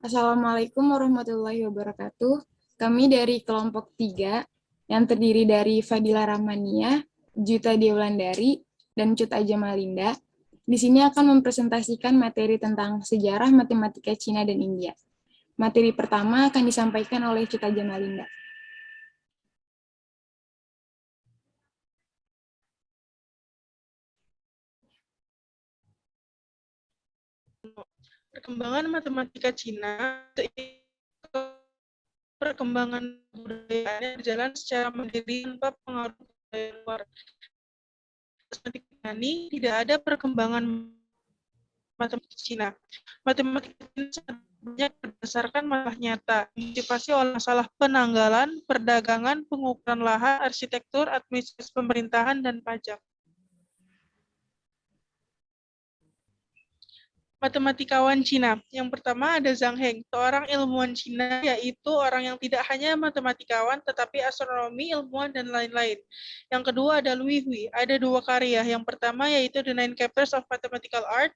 Assalamualaikum warahmatullahi wabarakatuh. Kami dari kelompok 3 yang terdiri dari Fadila Rahmania, Juta Dewlandari, dan Cut Aja Malinda. Di sini akan mempresentasikan materi tentang sejarah matematika Cina dan India. Materi pertama akan disampaikan oleh Cut Aja Malinda. Perkembangan matematika Cina, perkembangan budayanya berjalan secara mandiri tanpa pengaruh budaya luar. Matematika ini tidak ada perkembangan matematika Cina. Matematika Cina banyak berdasarkan masalah nyata, motivasi oleh masalah penanggalan, perdagangan, pengukuran lahan, arsitektur, administrasi pemerintahan, dan pajak. Matematikawan Cina. Yang pertama ada Zhang Heng, seorang ilmuwan Cina, yaitu orang yang tidak hanya matematikawan, tetapi astronomi, ilmuwan, dan lain-lain. Yang kedua ada Lui Hui, ada dua karya. Yang pertama yaitu The Nine Chapters of Mathematical Art.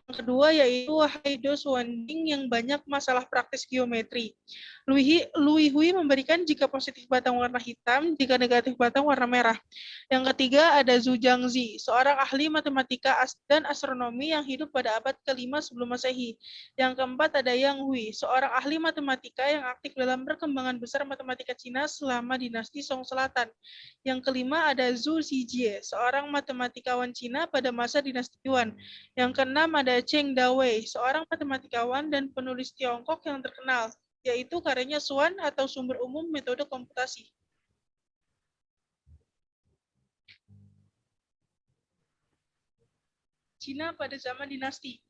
Yang kedua yaitu Haido Suanding yang banyak masalah praktis geometri. Lui Hui memberikan jika positif batang warna hitam, jika negatif batang warna merah. Yang ketiga ada Zhu Jiangzi, seorang ahli matematika dan astronomi yang hidup pada abad ke-5 sebelum Masehi. Yang keempat ada Yang Hui, seorang ahli matematika yang aktif dalam perkembangan besar matematika Cina selama dinasti Song Selatan. Yang kelima ada Zhu Xijie, seorang matematikawan Cina pada masa dinasti Yuan. Yang keenam ada Cheng Dawei, seorang matematikawan dan penulis Tiongkok yang terkenal, yaitu karyanya Swan atau Sumber Umum Metode Komputasi. Cina pada zaman dinasti.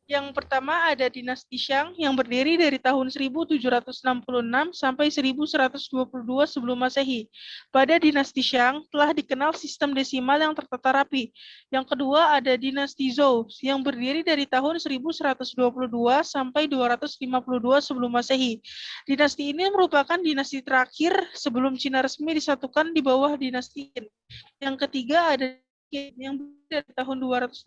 Yang pertama ada dinasti Shang yang berdiri dari tahun 1766 sampai 1122 sebelum Masehi. Pada dinasti Shang telah dikenal sistem desimal yang tertata rapi. Yang kedua ada dinasti Zhou yang berdiri dari tahun 1122 sampai 252 sebelum Masehi. Dinasti ini merupakan dinasti terakhir sebelum Cina resmi disatukan di bawah dinasti Qin. Yang ketiga ada yang dari tahun 221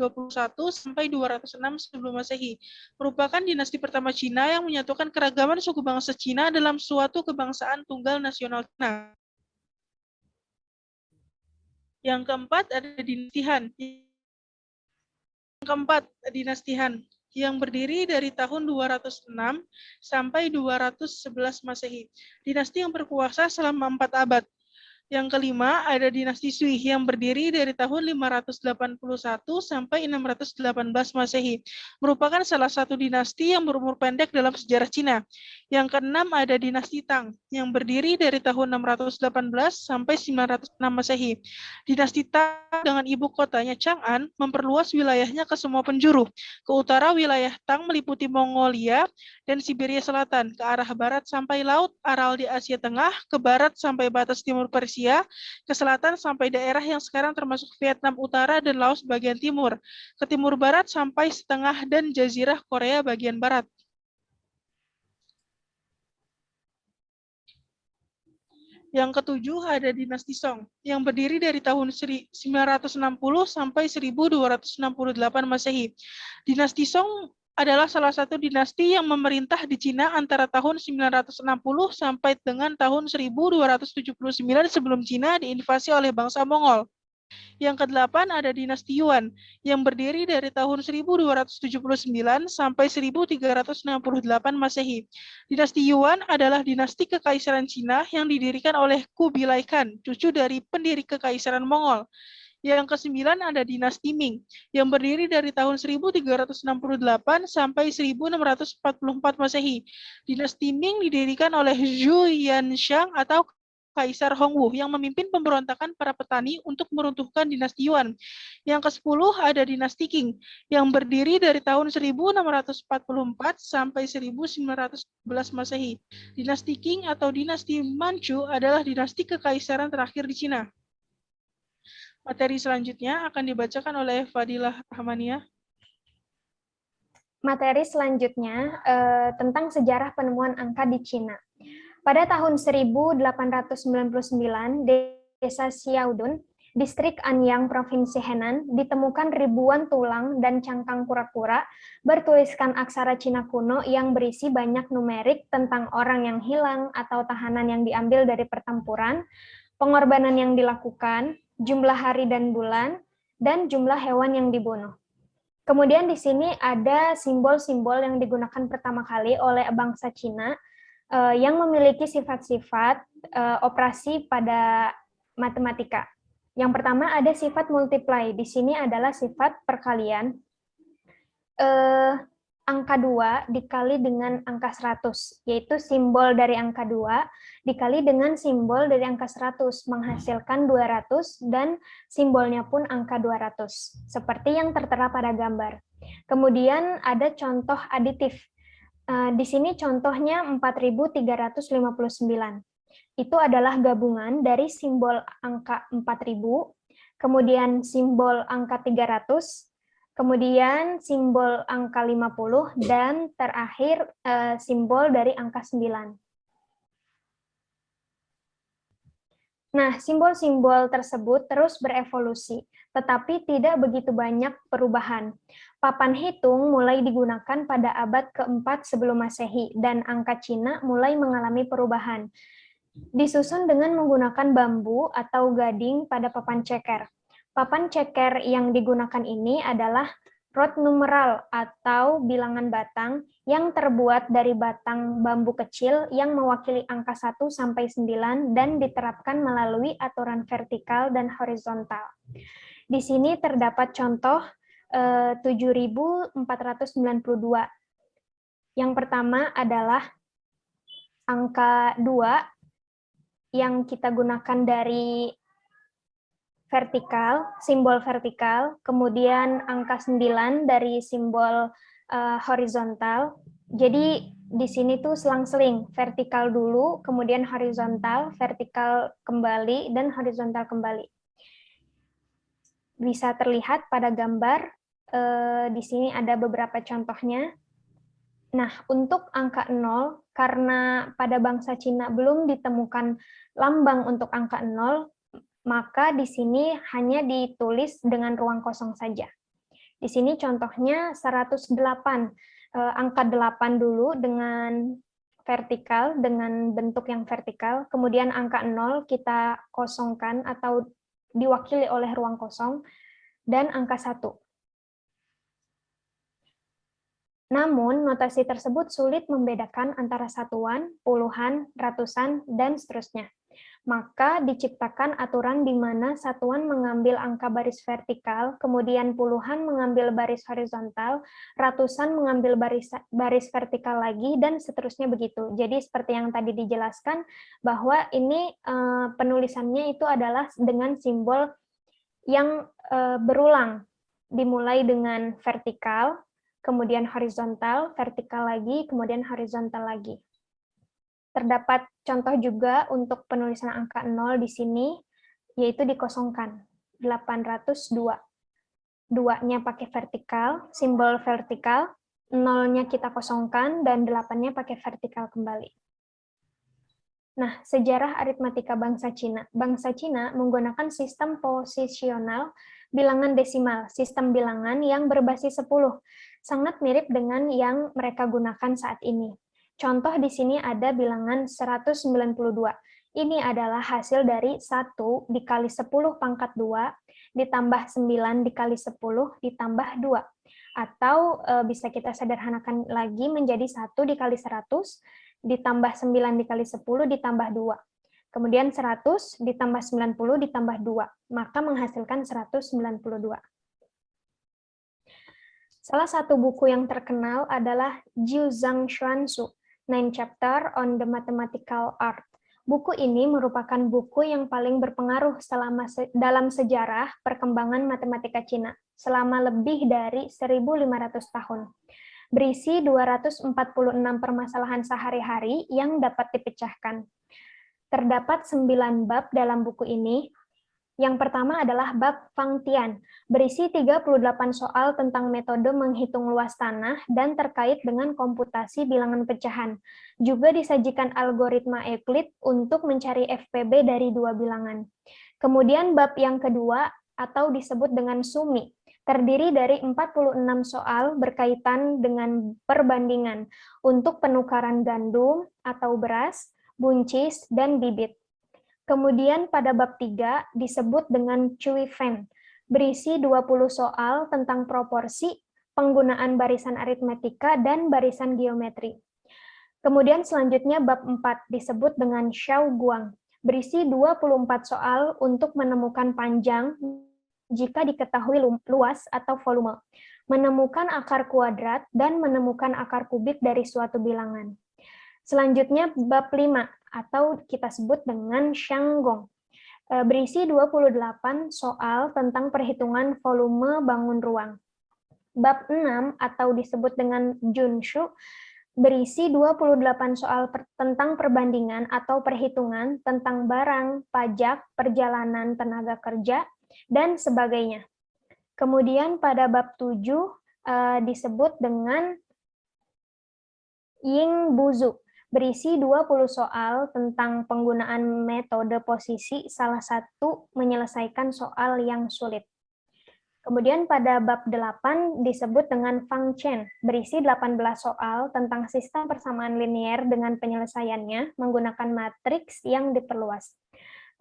sampai 206 sebelum Masehi, merupakan dinasti pertama Cina yang menyatukan keragaman suku bangsa Cina dalam suatu kebangsaan tunggal nasional Cina. Yang keempat ada dinasti Han. Yang keempat dinasti Han yang berdiri dari tahun 206 sampai 211 Masehi. Dinasti yang berkuasa selama 4 abad. Yang kelima ada dinasti Sui yang berdiri dari tahun 581 sampai 618 Masehi. Merupakan salah satu dinasti yang berumur pendek dalam sejarah Cina. Yang keenam ada dinasti Tang yang berdiri dari tahun 618 sampai 906 Masehi. Dinasti Tang dengan ibu kotanya Chang'an memperluas wilayahnya ke semua penjuru. Ke utara wilayah Tang meliputi Mongolia dan Siberia Selatan, ke arah barat sampai Laut Aral di Asia Tengah, ke barat sampai batas timur Persia, ke selatan sampai daerah yang sekarang termasuk Vietnam Utara dan Laos bagian timur, ke timur barat sampai setengah dan jazirah Korea bagian barat. Yang ketujuh ada dinasti Song, yang berdiri dari tahun 960 sampai 1268 Masehi. Dinasti Song adalah salah satu dinasti yang memerintah di Cina antara tahun 960 sampai dengan tahun 1279 sebelum Cina diinvasi oleh bangsa Mongol. Yang kedelapan ada dinasti Yuan, yang berdiri dari tahun 1279 sampai 1368 Masehi. Dinasti Yuan adalah dinasti kekaisaran Cina yang didirikan oleh Kubilai Khan, cucu dari pendiri kekaisaran Mongol. Yang kesembilan ada dinasti Ming, yang berdiri dari tahun 1368 sampai 1644 Masehi. Dinasti Ming didirikan oleh Zhu Yanshang atau Kaisar Hongwu yang memimpin pemberontakan para petani untuk meruntuhkan dinasti Yuan. Yang ke-10 ada dinasti Qing yang berdiri dari tahun 1644 sampai 1911 Masehi. Dinasti Qing atau dinasti Manchu adalah dinasti kekaisaran terakhir di Cina. Materi selanjutnya akan dibacakan oleh Fadilah Rahmania. Materi selanjutnya tentang sejarah penemuan angka di Cina. Pada tahun 1899, desa Xiaodun Distrik Anyang, Provinsi Henan, ditemukan ribuan tulang dan cangkang kura-kura bertuliskan aksara Cina kuno yang berisi banyak numerik tentang orang yang hilang atau tahanan yang diambil dari pertempuran, pengorbanan yang dilakukan, jumlah hari dan bulan, dan jumlah hewan yang dibunuh. Kemudian di sini ada simbol-simbol yang digunakan pertama kali oleh bangsa Cina yang memiliki sifat-sifat operasi pada matematika. Yang pertama ada sifat multiply. Di sini adalah sifat perkalian. Angka 2 dikali dengan angka 100, yaitu simbol dari angka 2 dikali dengan simbol dari angka 100, menghasilkan 200, dan simbolnya pun angka 200, seperti yang tertera pada gambar. Kemudian ada contoh aditif. Di sini contohnya 4359. Itu adalah gabungan dari simbol angka 4000, kemudian simbol angka 300, kemudian simbol angka 50, dan terakhir simbol dari angka 9. Nah, simbol-simbol tersebut terus berevolusi, tetapi tidak begitu banyak perubahan. Papan hitung mulai digunakan pada abad keempat sebelum Masehi, dan angka Cina mulai mengalami perubahan. Disusun dengan menggunakan bambu atau gading pada papan ceker. Papan ceker yang digunakan ini adalah rod numeral atau bilangan batang yang terbuat dari batang bambu kecil yang mewakili angka 1 sampai 9 dan diterapkan melalui aturan vertikal dan horizontal. Di sini terdapat contoh 7492. Yang pertama adalah angka 2 yang kita gunakan dari vertikal, simbol vertikal, kemudian angka 9 dari simbol horizontal. Jadi di sini tuh selang-seling, vertikal dulu, kemudian horizontal, vertikal kembali, dan horizontal kembali. Bisa terlihat pada gambar, di sini ada beberapa contohnya. Nah, untuk angka 0, karena pada bangsa Cina belum ditemukan lambang untuk angka 0, maka di sini hanya ditulis dengan ruang kosong saja. Di sini contohnya 108, angka 8 dulu dengan vertikal, dengan bentuk yang vertikal, kemudian angka 0 kita kosongkan atau diwakili oleh ruang kosong, dan angka 1. Namun, notasi tersebut sulit membedakan antara satuan, puluhan, ratusan, dan seterusnya. Maka diciptakan aturan di mana satuan mengambil angka baris vertikal, kemudian puluhan mengambil baris horizontal, ratusan mengambil baris vertikal lagi, dan seterusnya begitu. Jadi seperti yang tadi dijelaskan, bahwa ini penulisannya itu adalah dengan simbol yang berulang, dimulai dengan vertikal, kemudian horizontal, vertikal lagi, kemudian horizontal lagi. Terdapat contoh juga untuk penulisan angka 0 di sini, yaitu dikosongkan, 802. 2-nya pakai vertikal, simbol vertikal, 0-nya kita kosongkan, dan 8-nya pakai vertikal kembali. Nah, sejarah aritmatika bangsa Cina. Bangsa Cina menggunakan sistem posisional bilangan desimal, sistem bilangan yang berbasis 10, sangat mirip dengan yang mereka gunakan saat ini. Contoh di sini ada bilangan 192. Ini adalah hasil dari 1 dikali 10 pangkat 2, ditambah 9 dikali 10, ditambah 2. Atau bisa kita sederhanakan lagi menjadi 1 dikali 100, ditambah 9 dikali 10, ditambah 2. Kemudian 100 ditambah 90 ditambah 2, maka menghasilkan 192. Salah satu buku yang terkenal adalah Jiu Zhang Xuanzu, 9 Chapter on the Mathematical Art. Buku ini merupakan buku yang paling berpengaruh dalam sejarah perkembangan matematika Cina selama lebih dari 1.500 tahun. Berisi 246 permasalahan sehari-hari yang dapat dipecahkan. Terdapat 9 bab dalam buku ini. Yang pertama adalah bab Fangtian, berisi 38 soal tentang metode menghitung luas tanah dan terkait dengan komputasi bilangan pecahan. Juga disajikan algoritma Euclid untuk mencari FPB dari dua bilangan. Kemudian bab yang kedua atau disebut dengan sumi, terdiri dari 46 soal berkaitan dengan perbandingan untuk penukaran gandum atau beras, buncis, dan bibit. Kemudian pada bab 3 disebut dengan cuifen, berisi 20 soal tentang proporsi, penggunaan barisan aritmetika, dan barisan geometri. Kemudian selanjutnya bab 4 disebut dengan Xiaoguang, berisi 24 soal untuk menemukan panjang jika diketahui luas atau volume, menemukan akar kuadrat, dan menemukan akar kubik dari suatu bilangan. Selanjutnya bab 5 atau kita sebut dengan Shanggong, berisi 28 soal tentang perhitungan volume bangun ruang. Bab 6 atau disebut dengan Junshu berisi 28 soal tentang perbandingan atau perhitungan tentang barang, pajak, perjalanan tenaga kerja, dan sebagainya. Kemudian pada bab 7 disebut dengan Ying Buzu, berisi 20 soal tentang penggunaan metode posisi salah satu menyelesaikan soal yang sulit. Kemudian pada bab 8 disebut dengan Fang Chen, berisi 18 soal tentang sistem persamaan linier dengan penyelesaiannya menggunakan matriks yang diperluas.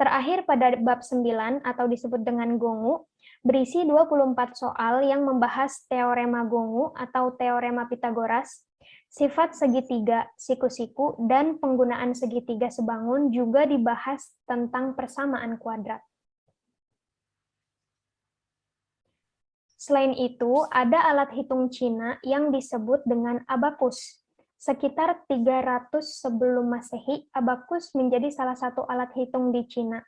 Terakhir pada bab 9 atau disebut dengan Gongu, berisi 24 soal yang membahas teorema Gongu atau teorema Pitagoras, sifat segitiga, siku-siku, dan penggunaan segitiga sebangun juga dibahas tentang persamaan kuadrat. Selain itu, ada alat hitung Cina yang disebut dengan abakus. Sekitar 300 sebelum Masehi, abakus menjadi salah satu alat hitung di Cina.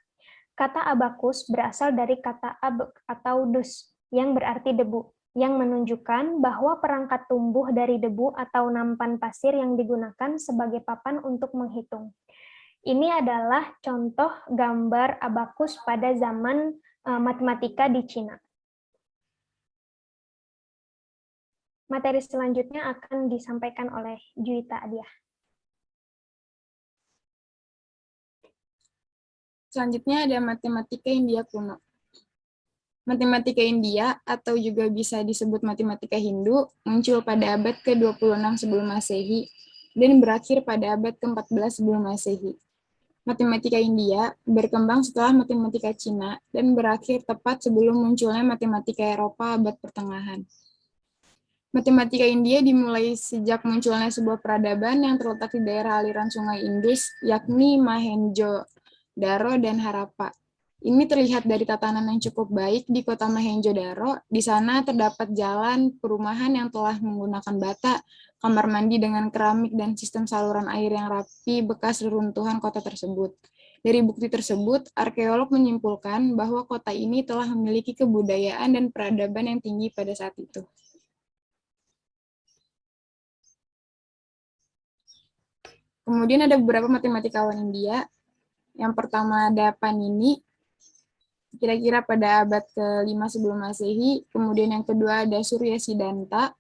Kata abakus berasal dari kata abek atau dus, yang berarti debu, yang menunjukkan bahwa perangkat tumbuh dari debu atau nampan pasir yang digunakan sebagai papan untuk menghitung. Ini adalah contoh gambar abakus pada zaman matematika di Cina. Materi selanjutnya akan disampaikan oleh Juwita Adia. Selanjutnya ada matematika India kuno. Matematika India, atau juga bisa disebut matematika Hindu, muncul pada abad ke-26 sebelum Masehi dan berakhir pada abad ke-14 sebelum Masehi. Matematika India berkembang setelah matematika Cina dan berakhir tepat sebelum munculnya matematika Eropa abad pertengahan. Matematika India dimulai sejak munculnya sebuah peradaban yang terletak di daerah aliran sungai Indus, yakni Mohenjo-daro dan Harappa. Ini terlihat dari tatanan yang cukup baik di kota Mohenjo-daro. Di sana terdapat jalan, perumahan yang telah menggunakan bata, kamar mandi dengan keramik, dan sistem saluran air yang rapi bekas reruntuhan kota tersebut. Dari bukti tersebut, arkeolog menyimpulkan bahwa kota ini telah memiliki kebudayaan dan peradaban yang tinggi pada saat itu. Kemudian ada beberapa matematikawan India. Yang pertama ada Panini, kira-kira pada abad ke-5 sebelum Masehi. Kemudian yang kedua ada Surya Siddhanta.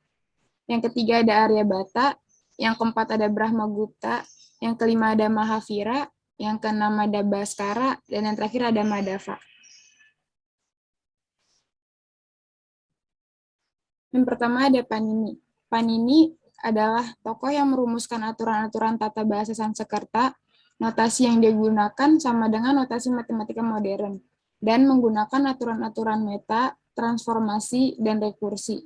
Yang ketiga ada Aryabhata. Yang keempat ada Brahmagupta. Yang kelima ada Mahavira. Yang keenam ada Bhaskara. Dan yang terakhir ada Madhava. Yang pertama ada Panini. Panini adalah tokoh yang merumuskan aturan-aturan tata bahasa Sanskerta. Notasi yang digunakan sama dengan notasi matematika modern, dan menggunakan aturan-aturan meta, transformasi, dan rekursi.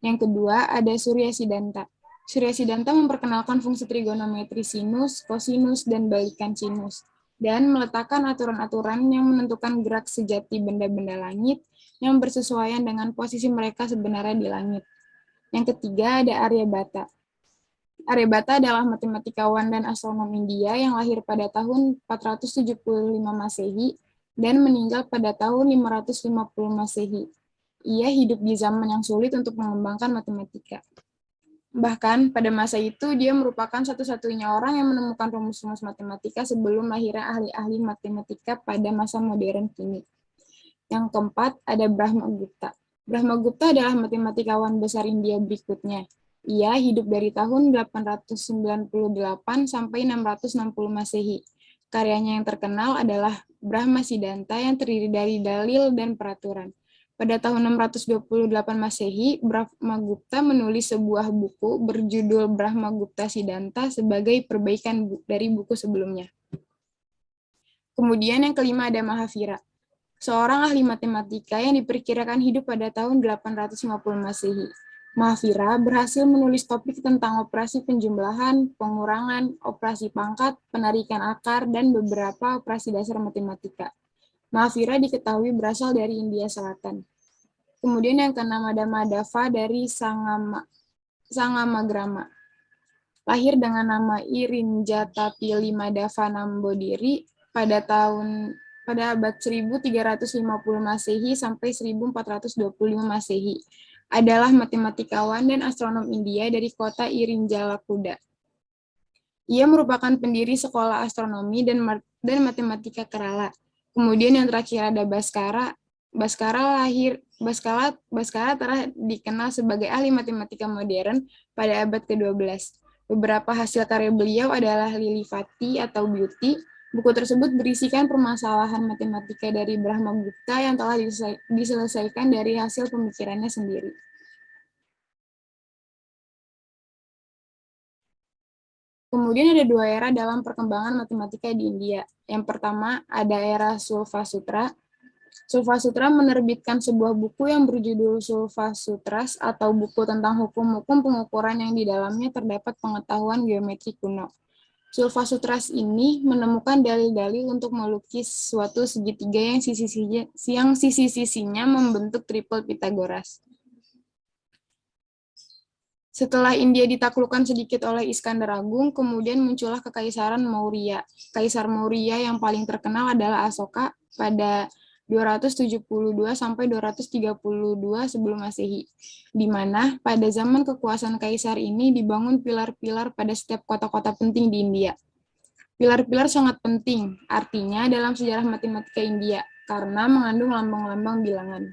Yang kedua ada Surya Siddhanta. Surya Siddhanta memperkenalkan fungsi trigonometri sinus, kosinus, dan balikan sinus, dan meletakkan aturan-aturan yang menentukan gerak sejati benda-benda langit yang bersesuaian dengan posisi mereka sebenarnya di langit. Yang ketiga ada Aryabhata. Aryabhata adalah matematikawan dan astronom India yang lahir pada tahun 475 Masehi dan meninggal pada tahun 550 Masehi. Ia hidup di zaman yang sulit untuk mengembangkan matematika. Bahkan pada masa itu dia merupakan satu-satunya orang yang menemukan rumus-rumus matematika sebelum lahirnya ahli-ahli matematika pada masa modern kini. Yang keempat ada Brahmagupta. Brahmagupta adalah matematikawan besar India berikutnya. Ia hidup dari tahun 898 sampai 660 Masehi. Karyanya yang terkenal adalah Brahma Siddhanta yang terdiri dari dalil dan peraturan. Pada tahun 628 Masehi, Brahmagupta menulis sebuah buku berjudul Brahmagupta Siddhanta sebagai perbaikan dari buku sebelumnya. Kemudian yang kelima ada Mahavira, seorang ahli matematika yang diperkirakan hidup pada tahun 850 Masehi. Mahavira berhasil menulis topik tentang operasi penjumlahan, pengurangan, operasi pangkat, penarikan akar, dan beberapa operasi dasar matematika. Mahavira diketahui berasal dari India Selatan. Kemudian yang keenam ada Madhava dari Sangamagrama. Lahir dengan nama Irinjatapili Madhava Nambodiri pada abad 1350 Masehi sampai 1425 Masehi. Adalah matematikawan dan astronom India dari kota Irinjalakuda. Ia merupakan pendiri sekolah astronomi dan matematika Kerala. Kemudian yang terakhir ada Bhaskara. Bhaskara telah dikenal sebagai ahli matematika modern pada abad ke-12. Beberapa hasil karya beliau adalah Lilivati atau Beauty. Buku tersebut berisikan permasalahan matematika dari Brahmagupta yang telah diselesaikan dari hasil pemikirannya sendiri. Kemudian ada dua era dalam perkembangan matematika di India. Yang pertama ada era Sulfasutra. Sulfasutra menerbitkan sebuah buku yang berjudul Sulfasutras atau buku tentang hukum-hukum pengukuran yang di dalamnya terdapat pengetahuan geometri kuno. Sulfasutras ini menemukan dalil-dalil untuk melukis suatu segitiga yang sisi-sisinya membentuk triple Pythagoras. Setelah India ditaklukkan sedikit oleh Iskandar Agung, kemudian muncullah Kekaisaran Maurya. Kaisar Maurya yang paling terkenal adalah Asoka pada 272 sampai 232 sebelum Masehi, di mana pada zaman kekuasaan kaisar ini dibangun pilar-pilar pada setiap kota-kota penting di India. Pilar-pilar sangat penting, artinya dalam sejarah matematika India, karena mengandung lambang-lambang bilangan.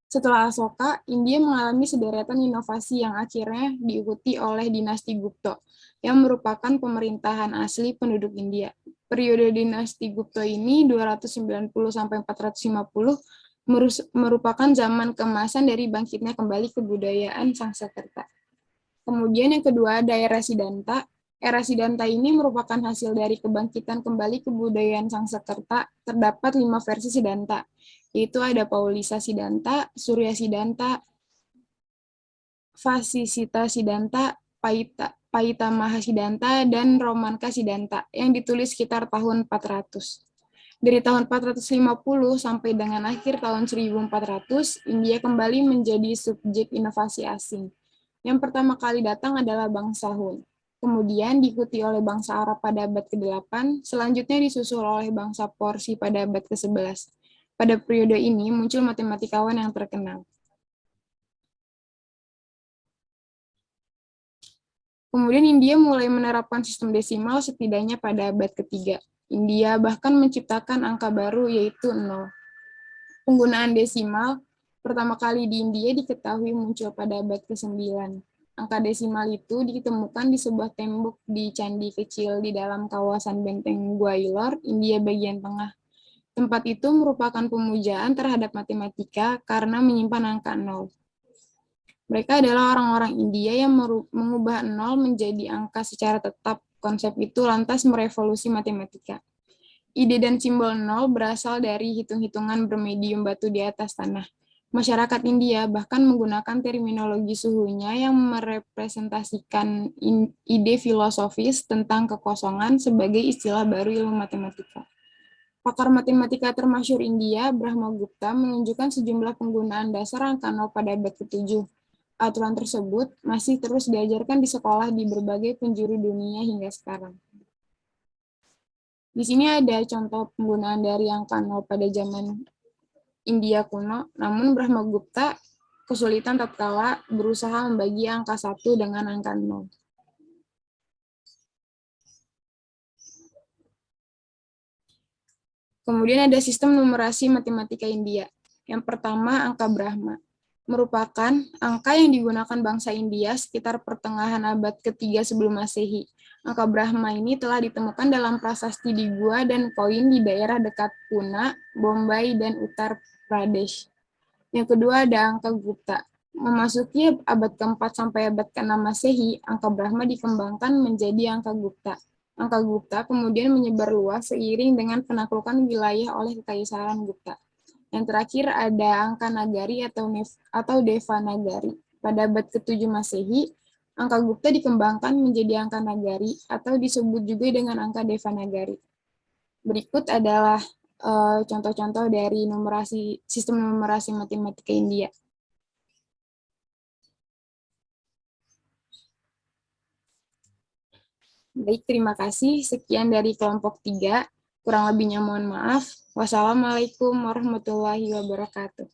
Setelah Asoka, India mengalami sederetan inovasi yang akhirnya diikuti oleh dinasti Gupta, yang merupakan pemerintahan asli penduduk India. Periode dinasti Gupta ini 290 sampai 450 merupakan zaman keemasan dari bangkitnya kembali kebudayaan Sangskreta. Kemudian yang kedua ada era Siddhanta. Era Siddhanta ini merupakan hasil dari kebangkitan kembali kebudayaan Sangskreta. Terdapat 5 versi Siddhanta, yaitu ada Paulisa Siddhanta, Surya Siddhanta, Vasisita Siddhanta, Paita Mahasiddhanta, dan Romanka Siddhanta yang ditulis sekitar tahun 400. Dari tahun 450 sampai dengan akhir tahun 1400, India kembali menjadi subjek inovasi asing. Yang pertama kali datang adalah bangsa Hun. Kemudian diikuti oleh bangsa Arab pada abad ke-8, selanjutnya disusul oleh bangsa Parsi pada abad ke-11. Pada periode ini muncul matematikawan yang terkenal. Kemudian India mulai menerapkan sistem desimal setidaknya pada abad ketiga. India bahkan menciptakan angka baru yaitu 0. Penggunaan desimal pertama kali di India diketahui muncul pada abad ke-9. Angka desimal itu ditemukan di sebuah tembok di candi kecil di dalam kawasan benteng Gwalior, India bagian tengah. Tempat itu merupakan pemujaan terhadap matematika karena menyimpan angka 0. Mereka adalah orang-orang India yang mengubah 0 menjadi angka secara tetap. Konsep itu lantas merevolusi matematika. Ide dan simbol 0 berasal dari hitung-hitungan bermedium batu di atas tanah. Masyarakat India bahkan menggunakan terminologi suhunya yang merepresentasikan ide filosofis tentang kekosongan sebagai istilah baru ilmu matematika. Pakar matematika termasyhur India, Brahmagupta, menunjukkan sejumlah penggunaan dasar angka 0 pada abad ke-7. Aturan tersebut masih terus diajarkan di sekolah di berbagai penjuru dunia hingga sekarang. Di sini ada contoh penggunaan dari angka 0 pada zaman India kuno, namun Brahmagupta kesulitan tatkala berusaha membagi angka 1 dengan angka 0. Kemudian ada sistem numerasi matematika India. Yang pertama, angka Brahma. Merupakan angka yang digunakan bangsa India sekitar pertengahan abad ke-3 sebelum Masehi. Angka Brahma ini telah ditemukan dalam prasasti di gua dan koin di daerah dekat Pune, Bombay, dan Uttar Pradesh. Yang kedua ada angka Gupta. Memasuki abad ke-4 sampai abad ke-6 Masehi, angka Brahma dikembangkan menjadi angka Gupta. Angka Gupta kemudian menyebar luas seiring dengan penaklukan wilayah oleh Kekaisaran Gupta. Yang terakhir ada angka Nagari atau Devanagari. Pada abad ke-7 Masehi, angka Gupta dikembangkan menjadi angka Nagari atau disebut juga dengan angka Devanagari. Berikut adalah contoh-contoh dari sistem numerasi matematika India. Baik, terima kasih. Sekian dari kelompok 3. Kurang lebihnya mohon maaf. Wassalamualaikum warahmatullahi wabarakatuh.